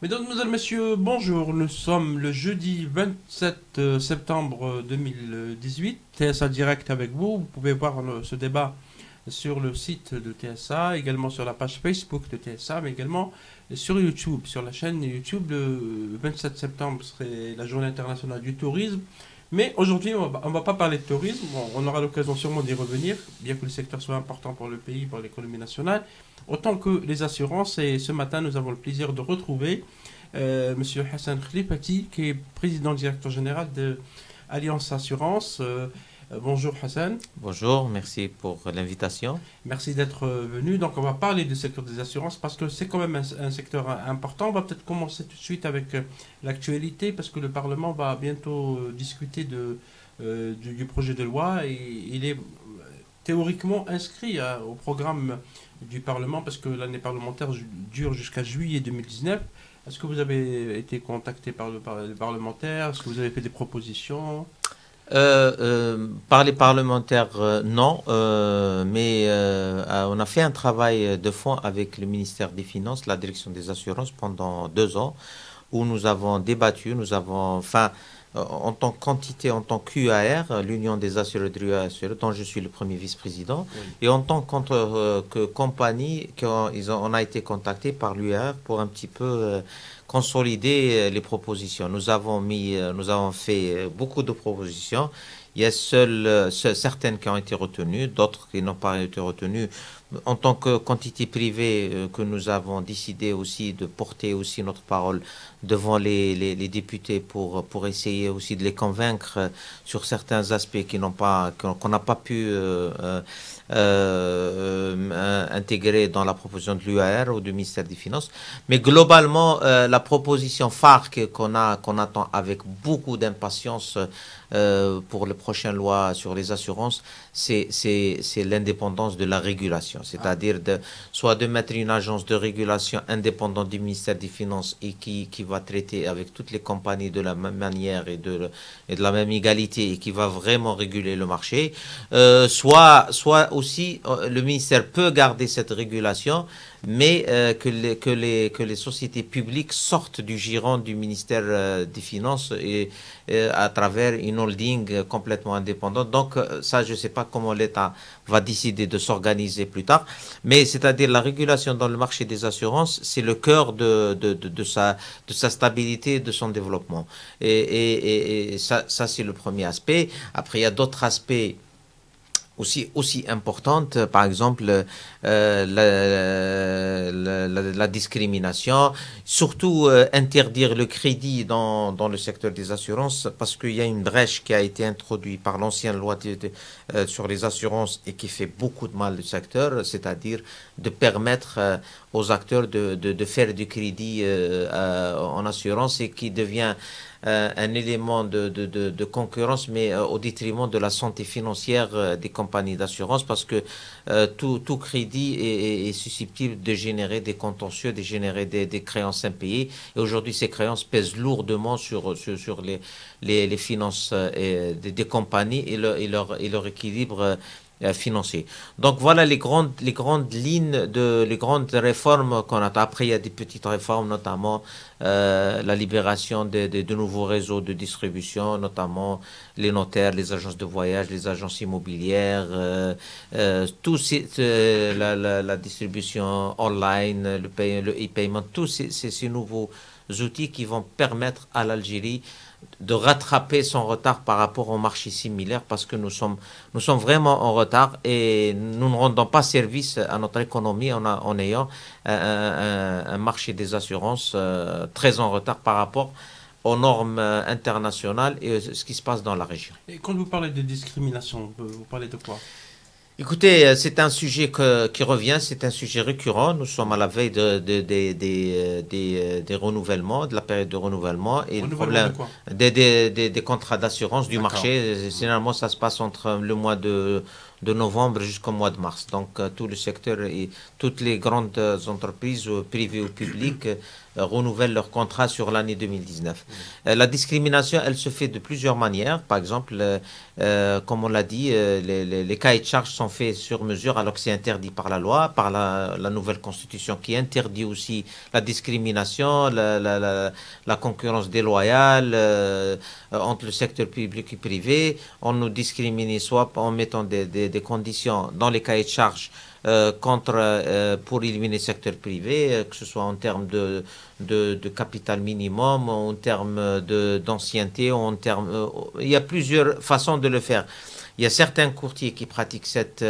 Mesdames, Mesdemoiselles, Messieurs, bonjour. Nous sommes le jeudi 27 septembre 2018. TSA Direct avec vous. Vous pouvez voir ce débat sur le site de TSA, également sur la page Facebook de TSA, mais également sur YouTube, sur la chaîne YouTube. Le 27 septembre serait la journée internationale du tourisme. Mais aujourd'hui, on va pas parler de tourisme. Bon, on aura l'occasion sûrement d'y revenir, bien que le secteur soit important pour le pays, pour l'économie nationale, autant que les assurances. Et ce matin, nous avons le plaisir de retrouver Monsieur Hassan Khlifati, qui est président directeur général de Alliance Assurance. Bonjour Hassan. Bonjour, merci pour l'invitation. Merci d'être venu. Donc on va parler du secteur des assurances parce que c'est quand même un secteur important. On va peut-être commencer tout de suite avec l'actualité parce que le Parlement va bientôt discuter du projet de loi et il est théoriquement inscrit au programme du Parlement parce que l'année parlementaire dure jusqu'à juillet 2019. Est-ce que vous avez été contacté par le parlementaire? Est-ce que vous avez fait des propositions? Par les parlementaires, non, mais on a fait un travail de fond avec le ministère des Finances, la direction des assurances pendant 2 ans, où nous avons débattu, en tant qu'entité, en tant qu'UAR, l'Union des assureurs de l'UAR, dont je suis le premier vice-président, Oui. et en tant que compagnie, on a été contacté par l'UAR pour un petit peu consolider les propositions. Nous avons fait beaucoup de propositions. Il y a certaines qui ont été retenues, d'autres qui n'ont pas été retenues. En tant que quantité privée, que nous avons décidé aussi de porter aussi notre parole devant les députés pour essayer aussi de les convaincre sur certains aspects qu'on n'a pas pu intégrer dans la proposition de l'UAR ou du ministère des Finances. Mais globalement, la proposition phare qu'on attend avec beaucoup d'impatience pour les prochaines lois sur les assurances, c'est l'indépendance de la régulation. C'est-à-dire soit de mettre une agence de régulation indépendante du ministère des Finances et qui va traiter avec toutes les compagnies de la même manière et de la même égalité et qui va vraiment réguler le marché. Soit aussi, le ministère peut garder cette régulation, mais que les sociétés publiques sortent du giron du ministère des Finances et à travers une holding complètement indépendante. Donc ça, je ne sais pas comment l'État va décider de s'organiser plus tard, mais c'est-à-dire la régulation dans le marché des assurances, c'est le cœur de sa stabilité et de son développement. Et ça c'est le premier aspect. Après, il y a d'autres aspects aussi importante, par exemple la discrimination, surtout interdire le crédit dans le secteur des assurances, parce qu'il y a une brèche qui a été introduite par l'ancienne loi sur les assurances et qui fait beaucoup de mal au secteur, c'est-à-dire de permettre aux acteurs de faire du crédit en assurance et qui devient un élément de concurrence, mais au détriment de la santé financière des compagnies d'assurance, parce que tout crédit est susceptible de générer des contentieux, de générer des créances impayées. Et aujourd'hui, ces créances pèsent lourdement sur les finances des compagnies et leur équilibre financier. Donc voilà les grandes lignes les grandes réformes qu'on attend. Après, il y a des petites réformes, notamment la libération de nouveaux réseaux de distribution, notamment les notaires, les agences de voyage, les agences immobilières, la distribution online, le e-payment, tous ces nouveaux outils qui vont permettre à l'Algérie de rattraper son retard par rapport au marché similaire, parce que nous sommes vraiment en retard et nous ne rendons pas service à notre économie en ayant un marché des assurances très en retard par rapport aux normes internationales et ce qui se passe dans la région. Et quand vous parlez de discrimination, vous parlez de quoi? Écoutez, c'est un sujet qui revient, c'est un sujet récurrent. Nous sommes à la veille des renouvellements, de la période de renouvellement et le Renouvellement de problème quoi? des contrats d'assurance du D'accord. marché. Généralement, ça se passe entre le mois de novembre jusqu'au mois de mars. Donc tout le secteur et toutes les grandes entreprises privées ou publiques renouvellent leur contrat sur l'année 2019. La discrimination, elle se fait de plusieurs manières. Par exemple, comme on l'a dit, les cahiers de charges sont faits sur mesure alors que c'est interdit par la loi, par la nouvelle constitution qui interdit aussi la discrimination, la concurrence déloyale entre le secteur public et privé. On nous discrimine soit en mettant des conditions dans les cahiers de charges pour éliminer le secteur privé, que ce soit en termes de capital minimum, en termes d'ancienneté, il y a plusieurs façons de le faire. Il y a certains courtiers qui pratiquent cette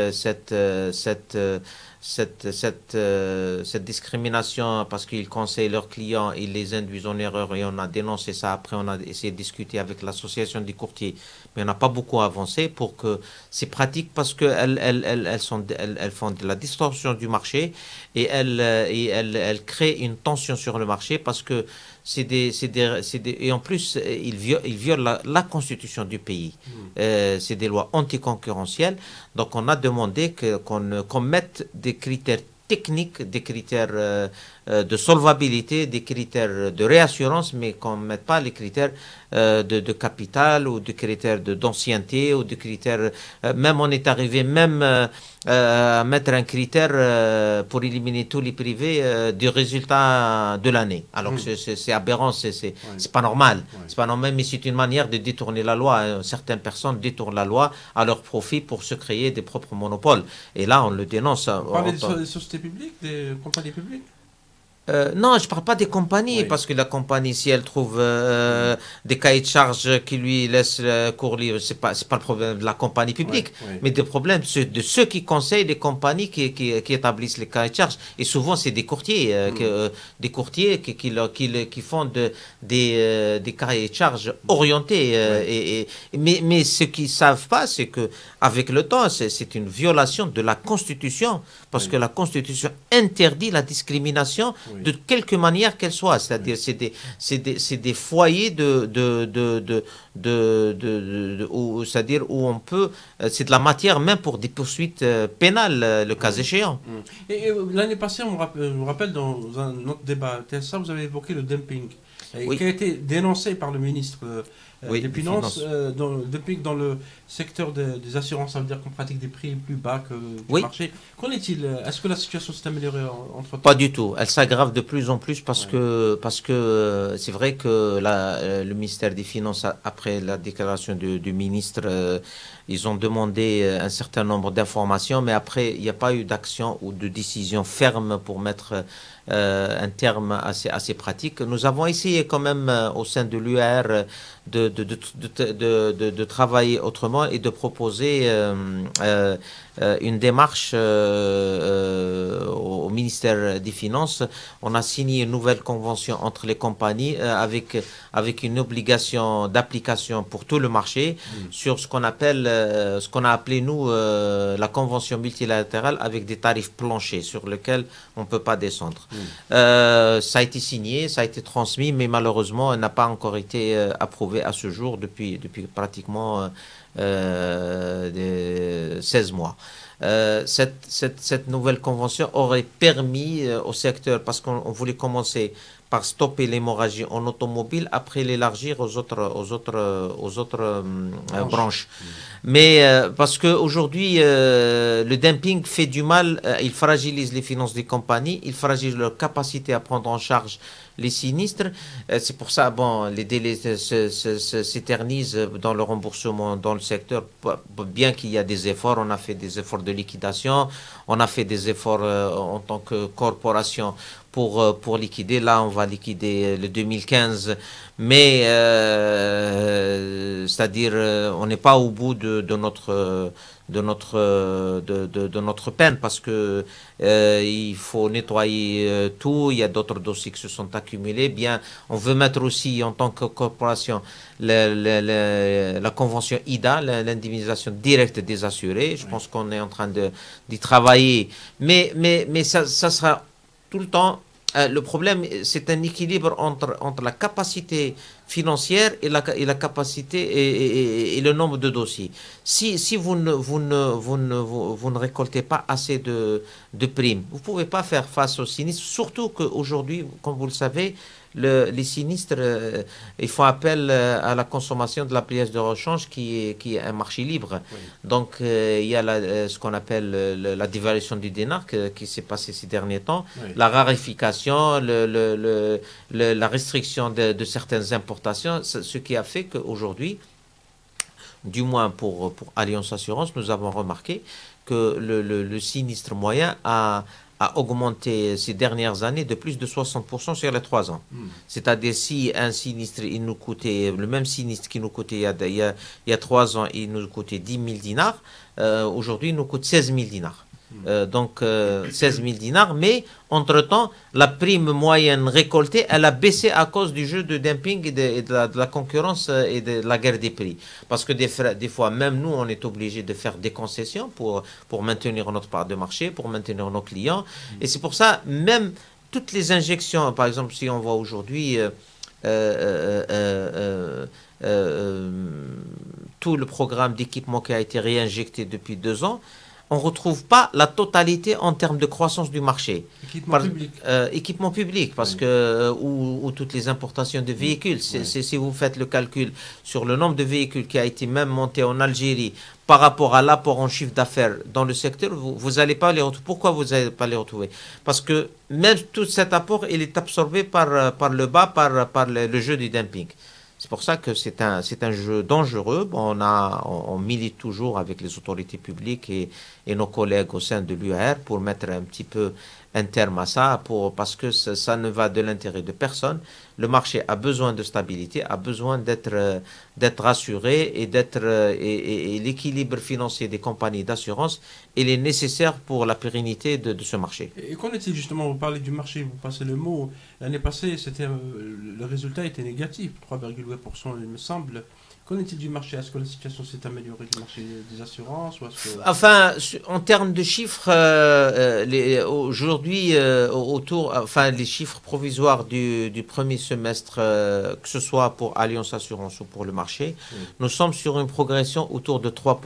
discrimination parce qu'ils conseillent leurs clients, ils les induisent en erreur et on a dénoncé ça. Après, on a essayé de discuter avec l'association des courtiers, mais on n'a pas beaucoup avancé pour que ces pratiques, parce qu'elles font de la distorsion du marché et elles créent une tension sur le marché parce que et en plus, ils violent la constitution du pays. C'est des lois anticoncurrentielles. Donc, on a demandé qu'on mette des critères techniques, des critères de solvabilité, des critères de réassurance, mais qu'on ne mette pas les critères de capital ou des critères d'ancienneté ou des critères... même on est arrivé à mettre un critère pour éliminer tous les privés du résultat de l'année. Alors que c'est aberrant, c'est pas normal. C'est pas normal, mais c'est une manière de détourner la loi. Certaines personnes détournent la loi à leur profit pour se créer des propres monopoles. Et là, on le dénonce. Vous parlez des sociétés publiques, des compagnies publiques? Non, je parle pas des compagnies, parce que la compagnie, si elle trouve des cahiers de charges qui lui laissent cours libre, c'est pas le problème de la compagnie publique, mais des problèmes de ceux qui conseillent les compagnies qui établissent les cahiers de charges. Et souvent, c'est des courtiers, qui font des cahiers de charges orientés. Mais ce qu'ils savent pas, c'est que avec le temps, c'est une violation de la Constitution, parce que la Constitution interdit la discrimination de quelque manière qu'elle soit, c'est-à-dire c'est des foyers c'est-à-dire où on peut, c'est de la matière même pour des poursuites pénales, le cas échéant. Et l'année passée, je me rappelle dans un autre débat TSA, vous avez évoqué le dumping, qui a été dénoncé par le ministre des Finances, dumping dans le secteur des assurances, ça veut dire qu'on pratique des prix plus bas que du marché. Qu'en est-il? Est-ce que la situation s'est améliorée entre-temps? Pas du tout. Elle s'aggrave de plus en plus parce que c'est vrai que le ministère des Finances, après la déclaration du ministre, ils ont demandé un certain nombre d'informations, mais après, il n'y a pas eu d'action ou de décision ferme pour mettre un terme à ces pratiques. Nous avons essayé quand même au sein de l'UAR de travailler autrement et de proposer une démarche au ministère des Finances. On a signé une nouvelle convention entre les compagnies avec une obligation d'application pour tout le marché sur ce qu'on a appelé nous la convention multilatérale avec des tarifs planchers sur lesquels on ne peut pas descendre. Ça a été signé, ça a été transmis, mais malheureusement, elle n'a pas encore été approuvée à ce jour depuis pratiquement 16 mois. Cette nouvelle convention aurait permis au secteur, parce qu'on voulait commencer par stopper l'hémorragie en automobile, après l'élargir aux autres branches. Mais parce qu'aujourd'hui, le dumping fait du mal, il fragilise les finances des compagnies, il fragilise leur capacité à prendre en charge les sinistres. C'est pour ça, les délais s'éternisent dans le remboursement dans le secteur, bien qu'il y a des efforts. On a fait des efforts de liquidation, on a fait des efforts en tant que corporation pour liquider. Là, on va liquider le 2015, mais c'est-à-dire on n'est pas au bout de notre peine, parce que il faut nettoyer tout. Il y a d'autres dossiers qui se sont accumulés. Bien, on veut mettre aussi en tant que corporation la convention IDA, l'indemnisation directe des assurés. Je pense qu'on est en train d'y travailler, mais ça sera tout le temps. Le problème, c'est un équilibre entre la capacité financière et la capacité et le nombre de dossiers. Si vous ne récoltez pas assez de primes, vous ne pouvez pas faire face aux sinistres, surtout qu'aujourd'hui, comme vous le savez, les sinistres, ils font appel à la consommation de la pièce de rechange qui est un marché libre. Oui. Donc, il y a ce qu'on appelle la dévaluation du dinar qui s'est passé ces derniers temps, oui. La raréfication, la restriction de certaines importations, ce qui a fait qu'aujourd'hui, du moins pour Allianz Assurance, nous avons remarqué que le sinistre moyen a augmenté ces dernières années de plus de 60% sur les 3 ans. C'est-à-dire si un sinistre, il nous coûtait, le même sinistre qui nous coûtait il y a 3 ans, il nous coûtait 10 000 dinars, aujourd'hui il nous coûte 16 000 dinars. Donc 16 000 dinars, mais entre-temps, la prime moyenne récoltée, elle a baissé à cause du jeu de dumping et de la concurrence et de la guerre des prix. Parce que des fois, même nous, on est obligé de faire des concessions pour maintenir notre part de marché, pour maintenir nos clients. Et c'est pour ça, même toutes les injections, par exemple, si on voit aujourd'hui tout le programme d'équipement qui a été réinjecté depuis 2 ans, on ne retrouve pas la totalité en termes de croissance du marché. Équipement public, parce oui. Ou toutes les importations de véhicules. Oui. Si vous faites le calcul sur le nombre de véhicules qui a été même monté en Algérie par rapport à l'apport en chiffre d'affaires dans le secteur, vous n'allez pas les retrouver. Pourquoi vous n'allez pas les retrouver? Parce que même tout cet apport, il est absorbé par le bas, par le jeu du dumping. C'est pour ça que c'est un jeu dangereux. On milite toujours avec les autorités publiques et nos collègues au sein de l'UAR pour mettre un petit peu un terme à ça, parce que ça ne va de l'intérêt de personne. Le marché a besoin de stabilité, a besoin d'être assuré et l'équilibre financier des compagnies d'assurance, il est nécessaire pour la pérennité de ce marché. Et qu'en est-il justement, vous parlez du marché, vous passez le mot, l'année passée, le résultat était négatif, 3,8% il me semble. Qu'en est-il du marché? Est-ce que la situation s'est améliorée du marché des assurances ou que... Enfin, en termes de chiffres, aujourd'hui, les chiffres provisoires du premier semestre, que ce soit pour Allianz Assurance ou pour le marché, oui. Nous sommes sur une progression autour de 3%.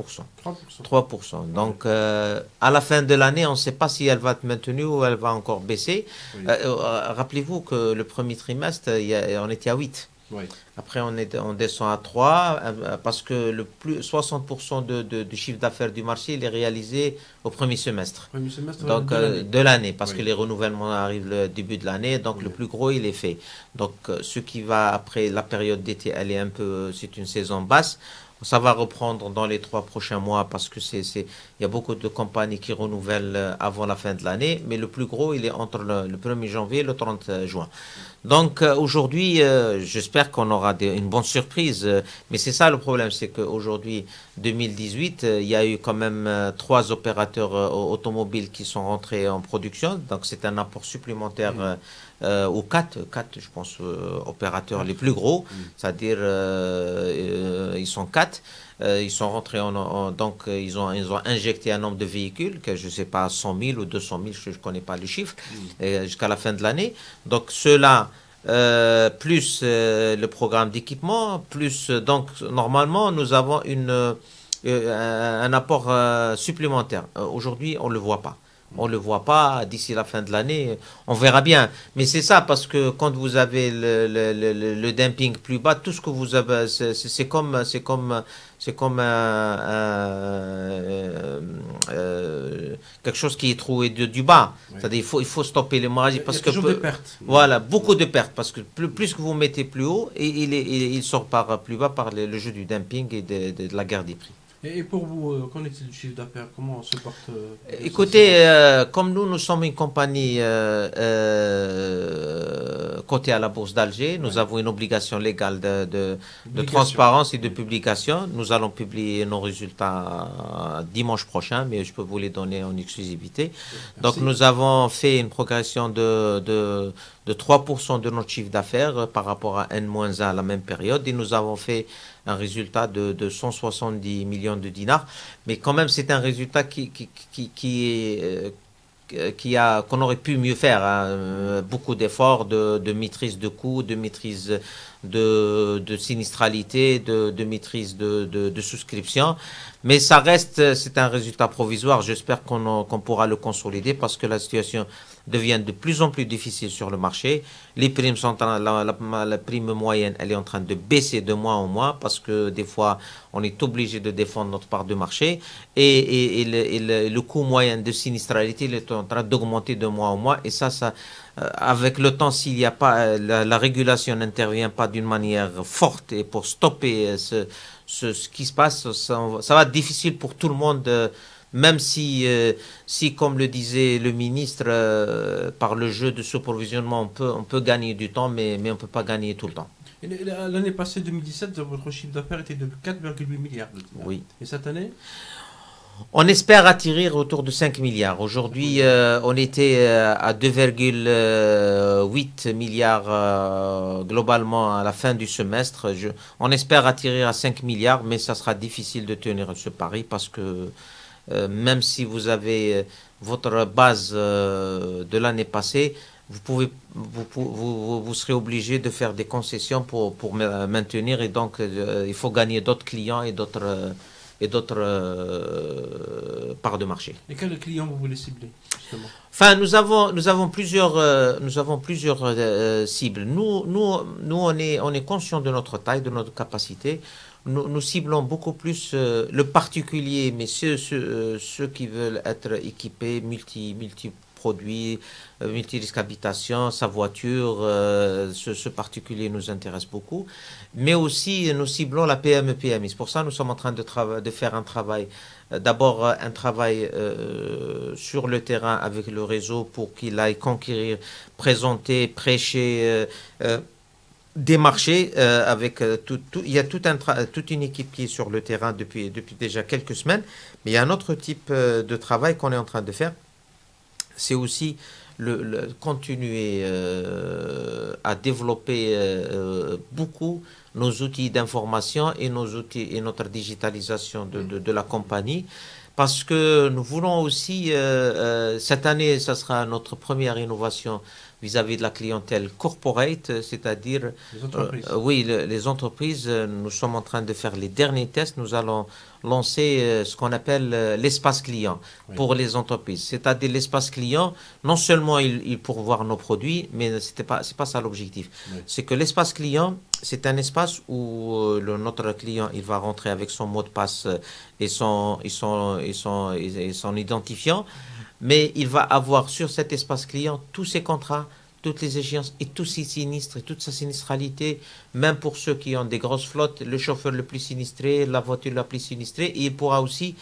3%. Donc, à la fin de l'année, on ne sait pas si elle va être maintenue ou elle va encore baisser. Oui. Rappelez-vous que le premier trimestre, on était à 8%. Oui. Après, on descend à 3 parce que 60% du chiffre d'affaires du marché il est réalisé au premier semestre. Donc, de l'année, parce oui. Que les renouvellements arrivent le début de l'année, donc oui. Le plus gros, il est fait. Donc, ce qui va après la période d'été, c'est une saison basse. Ça va reprendre dans les 3 prochains mois parce que il y a beaucoup de compagnies qui renouvellent avant la fin de l'année, mais le plus gros, il est entre le 1er janvier et le 30 juin. Donc aujourd'hui, j'espère qu'on aura une bonne surprise, mais c'est ça le problème, c'est qu'aujourd'hui, 2018, il y a eu quand même 3 opérateurs automobiles qui sont rentrés en production, donc c'est un apport supplémentaire ou 4, je pense, opérateurs les plus gros, c'est-à-dire ils sont 4. Ils sont rentrés donc ils ont injecté un nombre de véhicules que je ne sais pas 100 000 ou 200 000, je ne connais pas les chiffres, jusqu'à la fin de l'année. Donc ceux-là, plus le programme d'équipement, plus donc normalement nous avons un apport supplémentaire. Aujourd'hui, on ne le voit pas. On ne le voit pas d'ici la fin de l'année, on verra bien. Mais c'est ça, parce que quand vous avez le dumping plus bas, tout ce que vous avez, c'est comme quelque chose qui est trouvé du bas. Oui. C'est-à-dire il faut stopper l'hémorragie. Parce que des pertes. Voilà, beaucoup de pertes. Parce que plus que vous mettez plus haut, il sort par plus bas par le jeu du dumping et de la guerre des prix. Et pour vous, qu'en est-il du chiffre d'affaires? Comment se porte Écoutez, comme nous sommes une compagnie cotée à la Bourse d'Alger, nous avons une obligation légale de transparence et de publication. Nous allons publier nos résultats dimanche prochain, mais je peux vous les donner en exclusivité. Merci. Donc nous avons fait une progression de 3% de notre chiffre d'affaires par rapport à N-1 à la même période, et nous avons fait un résultat de 170 millions de dinars, mais quand même c'est un résultat qui qu'on aurait pu mieux faire, hein. Beaucoup d'efforts de maîtrise de coûts, de maîtrise de sinistralité, de maîtrise de souscription. Mais ça reste, c'est un résultat provisoire. J'espère qu'on pourra le consolider parce que la situation devient de plus en plus difficile sur le marché. Les primes sont la prime moyenne, elle est en train de baisser de mois en mois parce que des fois, on est obligé de défendre notre part de marché et le coût moyen de sinistralité il est en train d'augmenter de mois en mois et ça avec le temps, s'il n'y a pas la régulation n'intervient pas d'une manière forte et pour stopper ce qui se passe, ça va être difficile pour tout le monde. Même si, comme le disait le ministre, par le jeu de supervisionnement, on peut gagner du temps, mais on ne peut pas gagner tout le temps. L'année passée, 2017, votre chiffre d'affaires était de 4,8 milliards. Oui. Et cette année? On espère atterrir autour de 5 milliards. Aujourd'hui, on était à 2,8 milliards globalement à la fin du semestre. On espère atterrir à 5 milliards, mais ça sera difficile de tenir ce pari parce que même si vous avez votre base de l'année passée, vous serez obligé de faire des concessions pour maintenir et donc il faut gagner d'autres clients et d'autres parts de marché. Et quels clients vous voulez cibler justement? Enfin, nous avons plusieurs cibles. Nous, on est conscient de notre taille, de notre capacité. Nous ciblons beaucoup plus le particulier, mais ceux qui veulent être équipés multi-produits, multi-risque habitation, sa voiture, ce particulier nous intéresse beaucoup. Mais aussi, nous ciblons la PME-PMI. C'est pour ça que nous sommes en train de faire un travail. D'abord, un travail sur le terrain avec le réseau pour qu'il aille conquérir, présenter, prêcher, des marchés avec il y a toute une équipe qui est sur le terrain depuis déjà quelques semaines, mais il y a un autre type de travail qu'on est en train de faire, c'est aussi continuer à développer beaucoup nos outils d'information et notre digitalisation de la compagnie. Parce que nous voulons aussi, cette année, ça sera notre première innovation vis-à-vis de la clientèle corporate, c'est-à-dire les entreprises. Oui, les entreprises. Nous sommes en train de faire les derniers tests. Nous allons lancer ce qu'on appelle l'espace client pour les entreprises. C'est-à-dire l'espace client, non seulement il pour voir nos produits, mais c'est pas ça l'objectif. Oui. C'est que l'espace client, c'est un espace où notre client il va rentrer avec son mot de passe et son identifiant, mais il va avoir sur cet espace client tous ses contrats, toutes les échéances et tous ses sinistres et toute sa sinistralité, même pour ceux qui ont des grosses flottes, le chauffeur le plus sinistré, la voiture la plus sinistrée, et il pourra aussi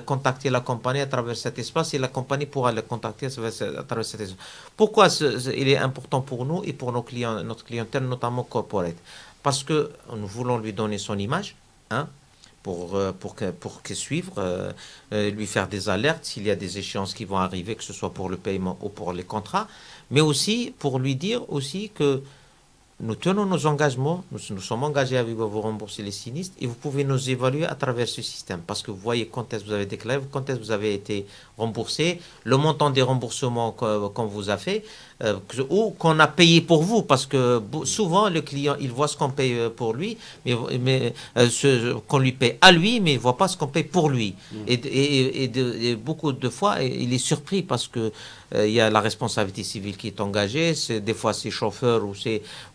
contacter la compagnie à travers cet espace et la compagnie pourra le contacter à travers cet espace. Pourquoi il est important pour nous et pour nos clients, notre clientèle, notamment corporate? Parce que nous voulons lui donner son image, hein, pour qu'il suive, lui faire des alertes s'il y a des échéances qui vont arriver, que ce soit pour le paiement ou pour les contrats, mais aussi pour lui dire aussi que nous tenons nos engagements, nous sommes engagés avec vous rembourser les sinistres et vous pouvez nous évaluer à travers ce système parce que vous voyez quand est-ce que vous avez déclaré, quand est-ce que vous avez été remboursé, le montant des remboursements qu'on vous a fait ou qu'on a payé pour vous parce que souvent le client il voit ce qu'on paye pour lui mais qu'on lui paye à lui mais il ne voit pas ce qu'on paye pour lui et beaucoup de fois il est surpris parce que il y a la responsabilité civile qui est engagée, des fois c'est chauffeur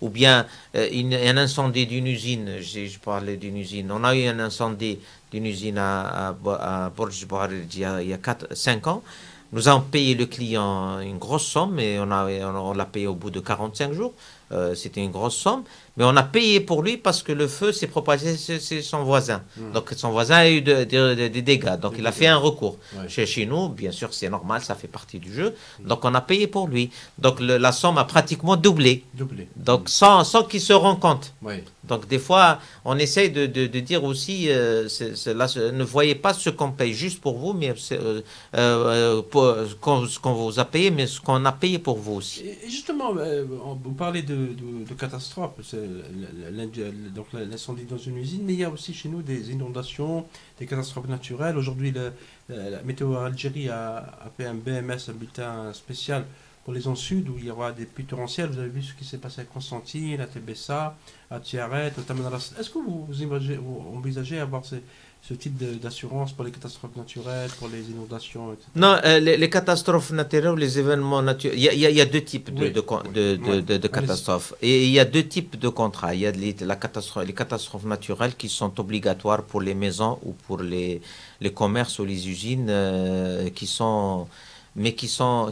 ou bien un incendie d'une usine, je parlais d'une usine, on a eu un incendie d'une usine à Borj Bouharel il y a 5 ans, nous avons payé le client une grosse somme et on l'a payé au bout de 45 jours, c'était une grosse somme, mais on a payé pour lui parce que le feu s'est propagé chez son voisin. Donc son voisin a eu des dégâts. Donc il a fait un recours. Chez nous, bien sûr, c'est normal, ça fait partie du jeu. Donc on a payé pour lui. Donc la somme a pratiquement doublé. Donc sans qu'il se rende compte. Donc des fois, on essaye de dire aussi, ne voyez pas ce qu'on paye juste pour vous, mais ce qu'on vous a payé, mais ce qu'on a payé pour vous aussi. Et justement, vous parlez de catastrophe, c'est donc l'incendie dans une usine, mais il y a aussi chez nous des inondations, des catastrophes naturelles. Aujourd'hui, la météo Algérie a fait un BMS, un bulletin spécial pour les zones sud où il y aura des pluies torrentielles. Vous avez vu ce qui s'est passé à Constantine, à Tébessa, à Tiaret, au Tamanrasset. Est-ce que vous envisagez avoir ce type d'assurance pour les catastrophes naturelles, pour les inondations, etc. Non, les catastrophes naturelles, les événements naturels, il y a deux types Oui, de catastrophes. Et il y a deux types de contrats. Il y a les catastrophes naturelles qui sont obligatoires pour les maisons ou pour les commerces ou les usines mais qui sont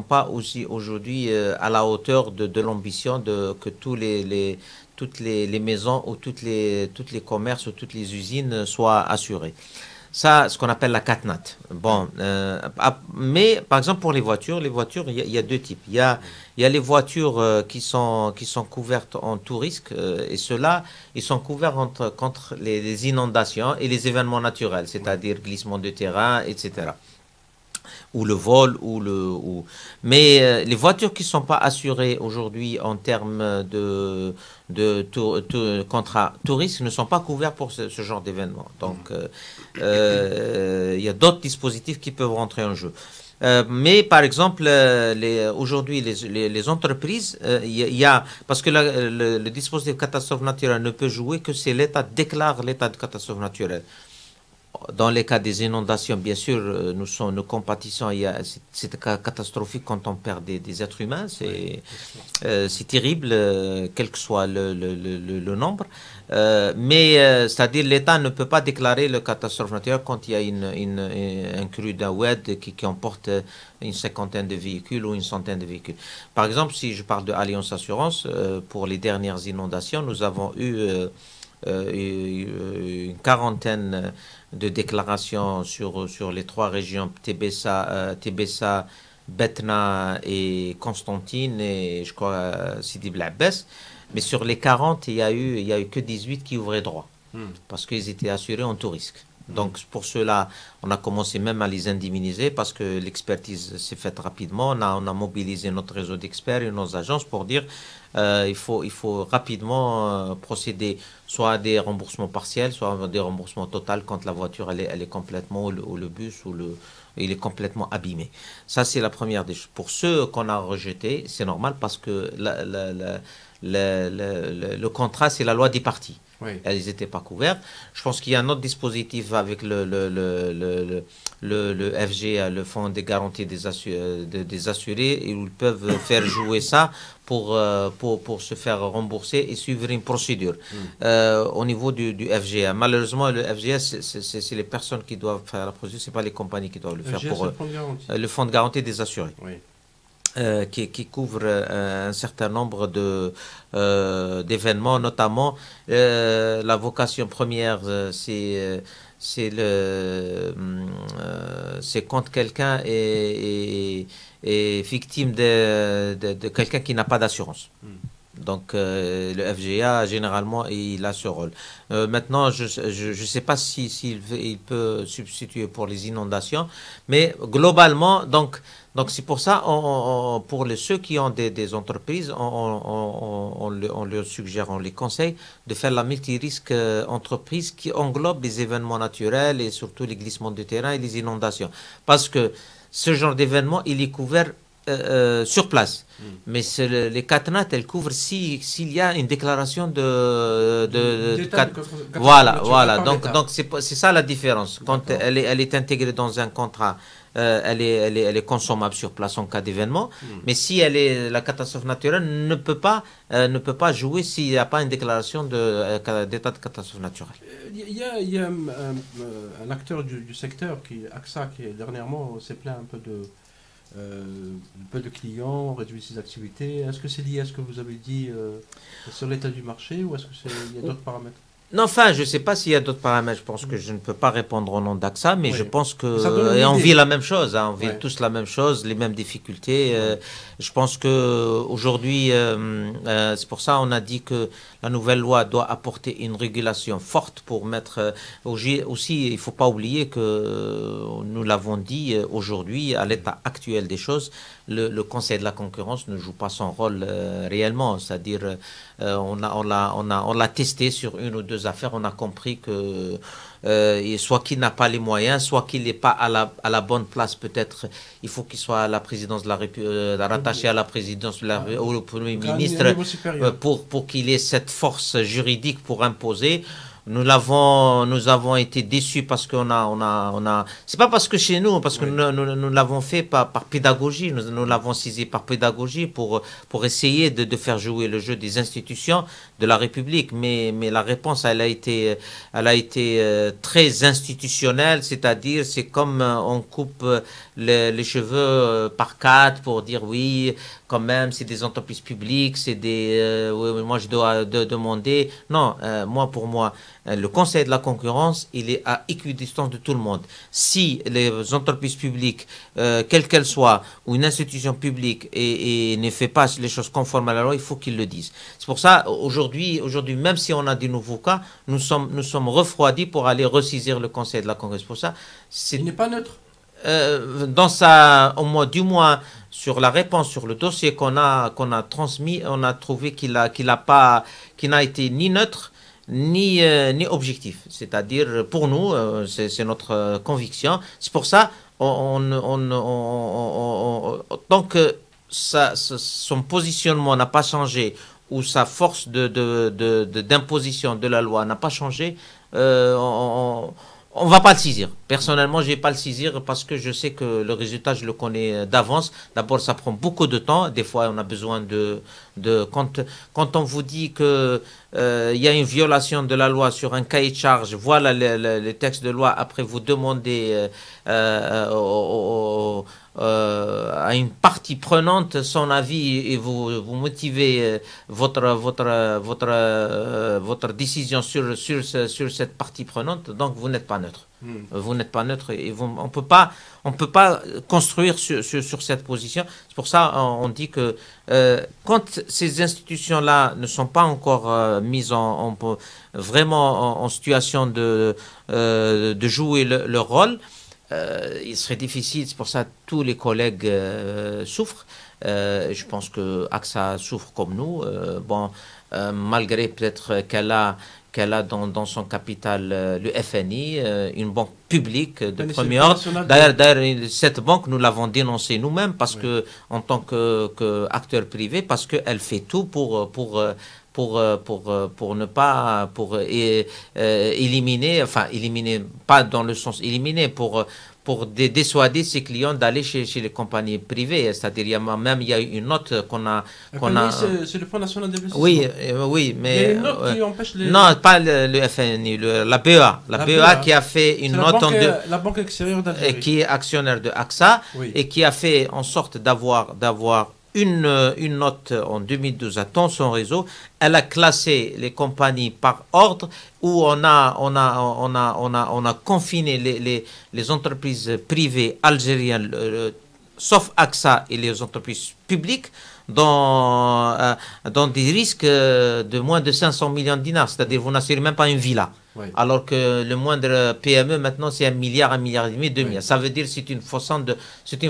pas aussi aujourd'hui à la hauteur de l'ambition que toutes les maisons ou toutes les commerces ou toutes les usines soient assurées. Ça, ce qu'on appelle la CatNat. Bon, mais par exemple pour les voitures, il y a deux types. Il y a les voitures qui sont couvertes en tout risque et ceux-là, ils sont couverts contre les inondations et les événements naturels, c'est-à-dire glissement de terrain, etc. Ou le vol, mais les voitures qui ne sont pas assurées aujourd'hui en termes contrat touriste ne sont pas couverts pour ce genre d'événement. Donc, il y a d'autres dispositifs qui peuvent rentrer en jeu. Mais par exemple, aujourd'hui, les entreprises, parce que le dispositif catastrophe naturelle ne peut jouer que si l'État déclare l'état de catastrophe naturelle. Dans les cas des inondations, bien sûr, nous compatissons. C'est catastrophique quand on perd des êtres humains. C'est terrible, quel que soit le nombre. C'est-à-dire l'État ne peut pas déclarer le catastrophe naturelle quand il y a un crue d'un WED qui emporte une cinquantaine de véhicules ou une centaine de véhicules. Par exemple, si je parle de Alliance Assurance, pour les dernières inondations, nous avons eu une quarantaine de déclarations sur les trois régions Tébessa, Betna et Constantine et je crois Sidi Bel Abbès. Mais sur les 40, il y a eu que 18 qui ouvraient droit parce qu'ils étaient assurés en tout risque. Donc pour cela, on a commencé même à les indemniser parce que l'expertise s'est faite rapidement. On a mobilisé notre réseau d'experts et nos agences pour dire il faut rapidement procéder soit à des remboursements partiels, soit à des remboursements totaux quand la voiture elle est complètement ou le bus il est complètement abîmé. Ça c'est la première des choses. Pour ceux qu'on a rejetés, c'est normal parce que le contrat c'est la loi des parties. Oui. Elles n'étaient pas couvertes. Je pense qu'il y a un autre dispositif avec le FG, le Fonds des garanties des assurés, et où ils peuvent faire jouer ça pour se faire rembourser et suivre une procédure. Au niveau du FGA. Malheureusement, le FGA, c'est les personnes qui doivent faire la procédure, ce n'est pas les compagnies qui doivent le faire pour eux. Le Fonds de garantie des assurés. Oui. Qui couvre un certain nombre d'événements, notamment la vocation première, c'est quand quelqu'un est victime de quelqu'un qui n'a pas d'assurance. Donc le FGA, généralement, il a ce rôle. Maintenant, je ne sais pas s'il peut substituer pour les inondations, mais globalement, donc c'est pour ça, pour ceux qui ont des entreprises, on leur suggère, on les conseille de faire la multirisque entreprise qui englobe les événements naturels et surtout les glissements de terrain et les inondations. Parce que ce genre d'événement, il est couvert sur place. Mais les CatNat, elles couvrent s'il y a une déclaration voilà. Donc c'est ça la différence. Quand elle est intégrée dans un contrat, elle est consommable sur place en cas d'événement. Mais si la catastrophe naturelle ne peut pas jouer s'il n'y a pas une déclaration d'état de catastrophe naturelle. Il y a un acteur du secteur, AXA, qui dernièrement s'est plaint un peu de clients, réduit ses activités. Est-ce que c'est lié à ce que vous avez dit sur l'état du marché ou est-ce qu'il y a d'autres paramètres? Non, enfin, je ne sais pas s'il y a d'autres paramètres. Je pense que je ne peux pas répondre au nom d'AXA, mais Oui. je pense que Ça donne une on idée. vit la même chose. Hein, on vit Ouais. tous la même chose, les mêmes difficultés. Ouais. Je pense que aujourd'hui, c'est pour ça on a dit que la nouvelle loi doit apporter une régulation forte pour mettre. Aussi, il ne faut pas oublier que nous l'avons dit aujourd'hui, à l'état actuel des choses, le Conseil de la concurrence ne joue pas son rôle réellement. C'est-à-dire, on l'a testé sur une ou deux affaires, on a compris que soit qu'il n'a pas les moyens, soit qu'il n'est pas à la bonne place. Peut-être il faut qu'il soit à la présidence de la République, rattaché à la présidence au Premier ministre, pour qu'il ait cette force juridique pour imposer. Nous avons été déçus parce c'est pas parce que chez nous, parce que nous l'avons fait par pédagogie, nous l'avons saisi par pédagogie pour essayer de faire jouer le jeu des institutions de la République. Mais la réponse, elle a été très institutionnelle, c'est-à-dire, c'est comme on coupe les cheveux par quatre pour dire oui, quand même, c'est des entreprises publiques, c'est oui, moi je dois demander. Non, pour moi, le Conseil de la concurrence, il est à équidistance de tout le monde. Si les entreprises publiques, quelles qu'elles soient, ou une institution publique et ne fait pas les choses conformes à la loi, il faut qu'ils le disent. C'est pour ça, aujourd'hui, même si on a des nouveaux cas, nous sommes refroidis pour aller ressaisir le Conseil de la concurrence. Pour ça, il n'est pas neutre. Du moins sur la réponse sur le dossier qu'on a transmis, on a trouvé qu'il n'a été ni neutre ni objectif. C'est-à-dire, pour nous, c'est notre conviction. C'est pour ça, tant que son positionnement n'a pas changé ou sa force d'imposition de la loi n'a pas changé, on va pas le saisir. Personnellement, je vais pas le saisir parce que je sais que le résultat, je le connais d'avance. D'abord, ça prend beaucoup de temps. Des fois, on a besoin quand on vous dit que il y a une violation de la loi sur un cahier de charge, voilà le texte de loi. Après, vous demandez à une partie prenante son avis et vous motivez votre décision sur cette partie prenante, donc vous n'êtes pas neutre. Vous n'êtes pas neutre et on peut pas construire sur cette position. C'est pour ça on dit que quand ces institutions-là ne sont pas encore mises vraiment en situation de jouer leur rôle, il serait difficile. C'est pour ça que tous les collègues souffrent. Je pense que AXA souffre comme nous. Malgré peut-être qu'elle a dans son capital le FNI, une banque publique de premier ordre. D'ailleurs, cette banque, nous l'avons dénoncée nous-mêmes parce que, en tant qu'acteur privé, parce qu'elle fait tout pour ne pas éliminer, pas dans le sens éliminer, pour dissuader ses clients d'aller chez les compagnies privées. C'est-à-dire, il y a une note qu'on a. C'est le Fonds national d'investissement. Oui, mais. Il y a une note qui empêche les. Non, pas le FNI, la BEA. La BEA qui a fait une note la Banque extérieure d'Algérie. Qui est actionnaire de AXA et qui a fait en sorte d'avoir une note en 2012 à son réseau. Elle a classé les compagnies par ordre où on a confiné les entreprises privées algériennes, sauf AXA et les entreprises publiques, dans des risques de moins de 500 millions de dinars. C'est-à-dire, vous n'assurez même pas une villa. Oui. Alors que le moindre PME, maintenant, c'est 1 milliard, 1,5 milliard, 2 milliards. Ça veut dire que c'est une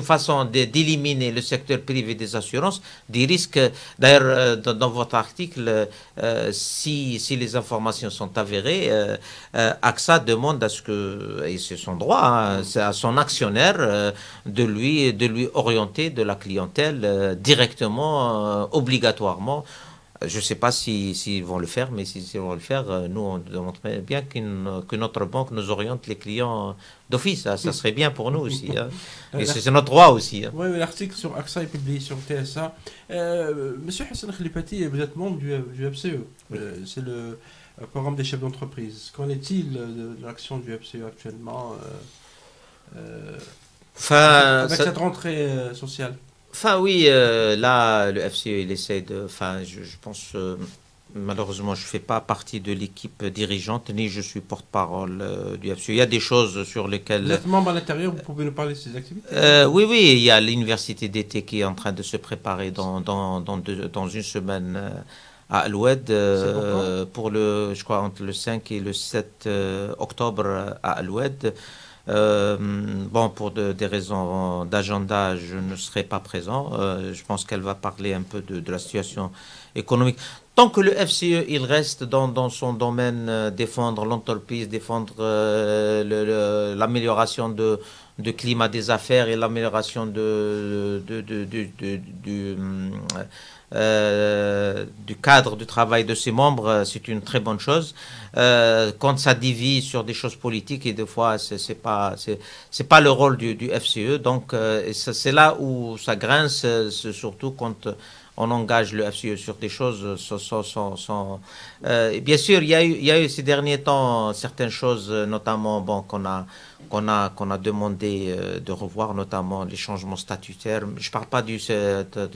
façon d'éliminer le secteur privé des assurances, des risques. D'ailleurs, dans votre article, si les informations sont avérées, AXA demande à ce que, et c'est son droit, hein, à son actionnaire, de lui orienter de la clientèle directement, obligatoirement. Je ne sais pas s'ils vont le faire, mais s'ils vont le faire, nous, on demanderait bien que notre banque nous oriente les clients d'office. Ça serait bien pour nous aussi. Hein. Et c'est notre droit aussi. Hein. Oui, l'article sur AXA est publié sur TSA. Monsieur Hassan Khalifati, vous êtes membre du FCE. Oui. C'est le programme des chefs d'entreprise. Qu'en est-il de l'action du FCE actuellement avec cette rentrée sociale? Oui, là, le FCE, il essaie de... je pense... Malheureusement, je ne fais pas partie de l'équipe dirigeante, ni je suis porte-parole du FCE. Il y a des choses sur Vous lesquelles... êtes membre à l'intérieur, vous pouvez nous parler de ces activités? Oui, oui, il y a l'université d'été qui est en train de se préparer dans une semaine à Aloued, pour je crois, entre le 5 et le 7 octobre à Aloued. Bon, pour des raisons d'agenda, je ne serai pas présent. Je pense qu'elle va parler un peu de la situation économique. Tant que le FCE, il reste dans son domaine, défendre l'entreprise, défendre l'amélioration de climat des affaires et l'amélioration du cadre de travail de ses membres, c'est une très bonne chose. Quand ça divise sur des choses politiques, et des fois c'est pas le rôle du FCE, donc c'est là où ça grince, surtout quand on engage le FCE sur des choses bien sûr, il y a eu ces derniers temps certaines choses, notamment bon, qu'on a demandé de revoir, notamment les changements statutaires. Je ne parle pas du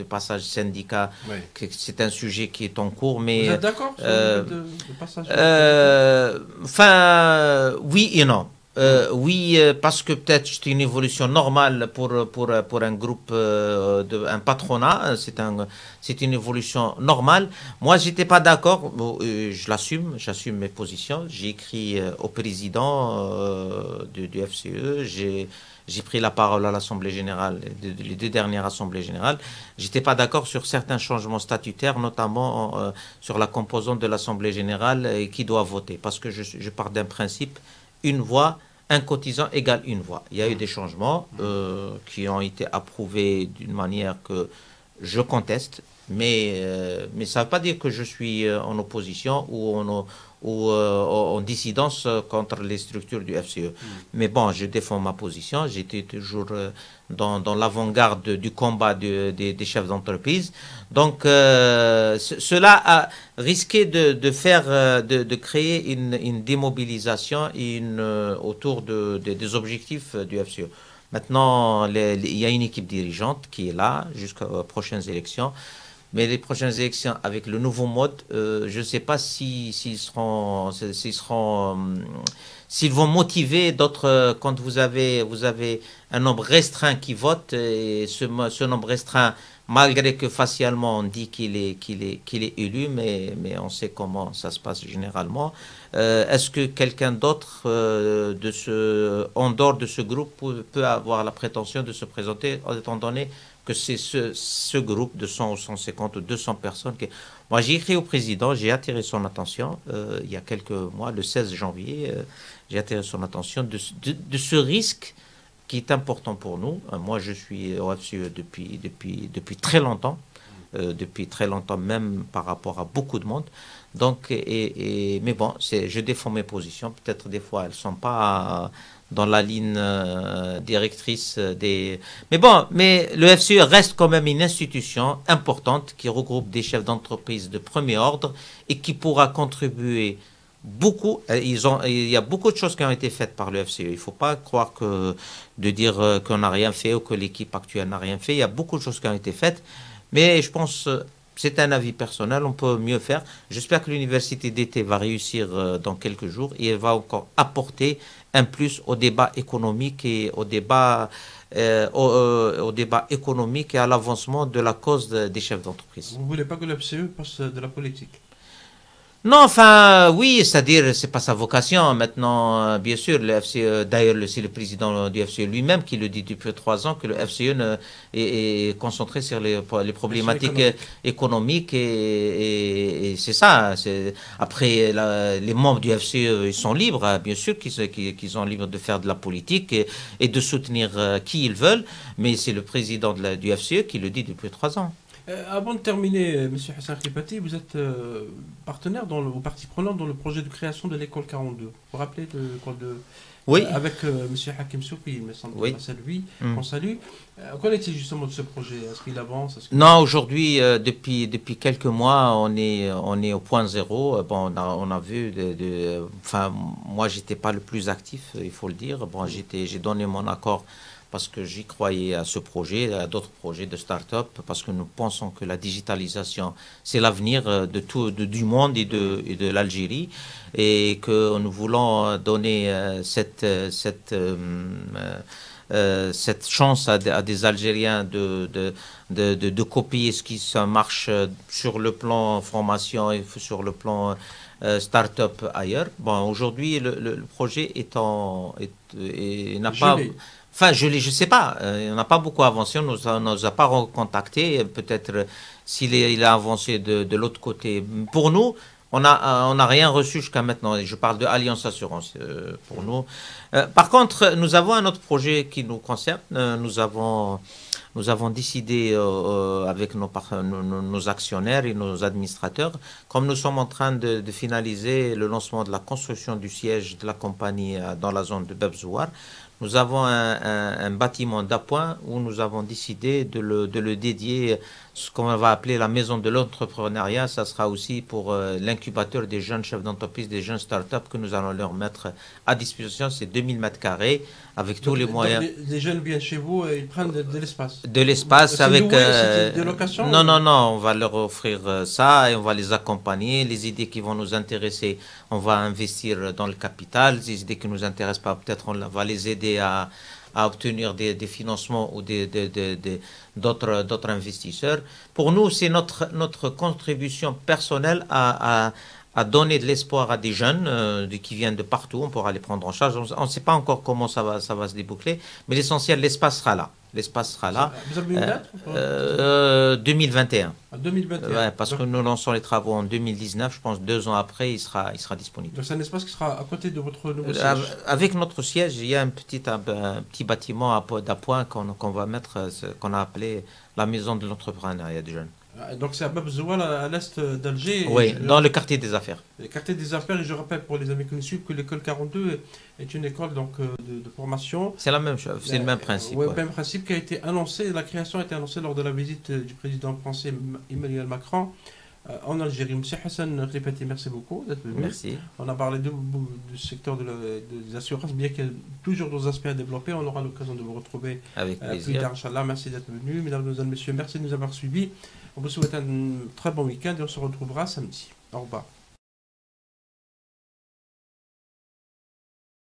passage syndicat, Oui. c'est un sujet qui est en cours, mais... Vous êtes d'accord sur le passage? Enfin, oui et non. Oui, parce que peut-être c'est une évolution normale pour un groupe, un patronat, c'est une évolution normale. Moi, j'étais pas d'accord, bon, j'assume mes positions. J'ai écrit au président du FCE, j'ai pris la parole à l'Assemblée générale, les deux dernières Assemblées générales. J'étais pas d'accord sur certains changements statutaires, notamment sur la composante de l'Assemblée générale qui doit voter, parce que je pars d'un principe. Une voix, un cotisant égale une voix. Il y a eu des changements qui ont été approuvés d'une manière que je conteste, mais ça ne veut pas dire que je suis en opposition ou en dissidence contre les structures du FCE. Mais bon, je défends ma position. J'étais toujours dans l'avant-garde du combat des chefs d'entreprise. Donc, cela a risqué de créer une démobilisation autour des objectifs du FCE. Maintenant, il y a une équipe dirigeante qui est là jusqu'aux prochaines élections. Mais les prochaines élections avec le nouveau mode, je ne sais pas s'ils vont motiver d'autres. Quand vous avez un nombre restreint qui vote, et ce nombre restreint, malgré que facialement on dit qu'il est élu, mais on sait comment ça se passe généralement. Est-ce que quelqu'un d'autre en dehors de ce groupe peut avoir la prétention de se présenter, étant donné que c'est ce groupe de 100 ou 150 ou 200 personnes Moi, j'ai écrit au président, j'ai attiré son attention il y a quelques mois, le 16 janvier, j'ai attiré son attention de ce risque qui est important pour nous. Moi, je suis au FCE depuis très longtemps, même par rapport à beaucoup de monde. Donc, mais bon, je défends mes positions. Peut-être des fois, elles ne sont pas dans la ligne directrice des... Mais le FCE reste quand même une institution importante qui regroupe des chefs d'entreprise de premier ordre et qui pourra contribuer beaucoup. Il y a beaucoup de choses qui ont été faites par le FCE. Il ne faut pas croire de dire qu'on n'a rien fait ou que l'équipe actuelle n'a rien fait. Il y a beaucoup de choses qui ont été faites. Mais je pense... C'est un avis personnel, on peut mieux faire. J'espère que l'université d'été va réussir dans quelques jours et elle va encore apporter un plus au débat économique et au débat économique et à l'avancement de la cause des chefs d'entreprise. Vous ne voulez pas que le FCE passe de la politique? Non, enfin, oui, c'est-à-dire, c'est pas sa vocation. Maintenant, bien sûr, le FCE, d'ailleurs, c'est le président du FCE lui-même qui le dit depuis 3 ans que le FCE est concentré sur les problématiques économiques et c'est ça. Après, les membres du FCE, ils sont libres, hein, bien sûr qu'ils sont libres de faire de la politique et de soutenir qui ils veulent, mais c'est le président du FCE qui le dit depuis 3 ans. Avant de terminer, M. Hassan Khipati, vous êtes partenaire ou partie prenante dans le projet de création de l'école 42. Vous vous rappelez oui. Avec M. Hakim Soufi, il me semble, oui. c'est lui qu'on salue. Qu'en est-il justement de ce projet? Est-ce qu'il avance? Non, aujourd'hui, depuis quelques mois, on est au point zéro. Bon, on a vu, enfin, moi, j'étais pas le plus actif, il faut le dire. Bon, j'ai donné mon accord parce que j'y croyais à ce projet, à d'autres projets de start-up, parce que nous pensons que la digitalisation, c'est l'avenir de tout, du monde et de l'Algérie, et que nous voulons donner cette chance à des Algériens de copier ce qui ça marche sur le plan formation et sur le plan start-up ailleurs. Bon, aujourd'hui, le projet n'a pas... Enfin, je ne sais pas, on n'a pas beaucoup avancé, on ne nous a pas recontacté, peut-être il a avancé de l'autre côté. Pour nous, on n'a rien reçu jusqu'à maintenant. Je parle de Alliance Assurance pour nous. Par contre, nous avons un autre projet qui nous concerne. Nous avons décidé avec nos actionnaires et nos administrateurs, comme nous sommes en train de finaliser le lancement de la construction du siège de la compagnie dans la zone de Bebzouar, nous avons un bâtiment d'appoint où nous avons décidé de le dédier, ce qu'on va appeler la maison de l'entrepreneuriat. Ça sera aussi pour l'incubateur des jeunes chefs d'entreprise, des jeunes start-up que nous allons leur mettre à disposition. C'est 2000 mètres carrés avec tous les moyens. Les jeunes viennent chez vous et ils prennent de l'espace. De l'espace avec... de location non, non, non, on va leur offrir ça et on va les accompagner. Les idées qui vont nous intéresser, on va investir dans le capital. Les idées qui ne nous intéressent pas, peut-être on va les aider à obtenir des financements ou d'autres investisseurs. Pour nous, c'est notre contribution personnelle à donner de l'espoir à des jeunes qui viennent de partout. On pourra les prendre en charge. On ne sait pas encore comment ça va se déboucler, mais l'essentiel, l'espace sera là. L'espace sera là. Vous avez une date 2021. 2021. Ouais, parce que nous lançons les travaux en 2019. Je pense 2 ans après, il sera disponible. Donc c'est un espace qui sera à côté de votre nouveau siège. Avec notre siège, il y a un petit bâtiment d'appoint qu'on va mettre, qu'on a appelé la maison de l'entrepreneuriat des jeunes. Donc c'est à Bebzouar, à l'est d'Alger. Oui, dans le quartier des affaires. Le quartier des affaires, et je rappelle pour les amis qui nous suivent que l'école 42 est une école donc, de formation. C'est la même chose, c'est le même principe. Oui, le même principe qui a été annoncé, la création a été annoncée lors de la visite du président français Emmanuel Macron en Algérie. Monsieur Hassan Rifati, merci beaucoup d'être venu. Merci. On a parlé du secteur des assurances, bien qu'il y ait toujours d'autres aspects à développer. On aura l'occasion de vous retrouver avec plaisir. Plus tard, Inch'Allah. Merci d'être venu. Mesdames et messieurs, merci de nous avoir suivis. On vous souhaite un très bon week-end et on se retrouvera samedi. Au revoir.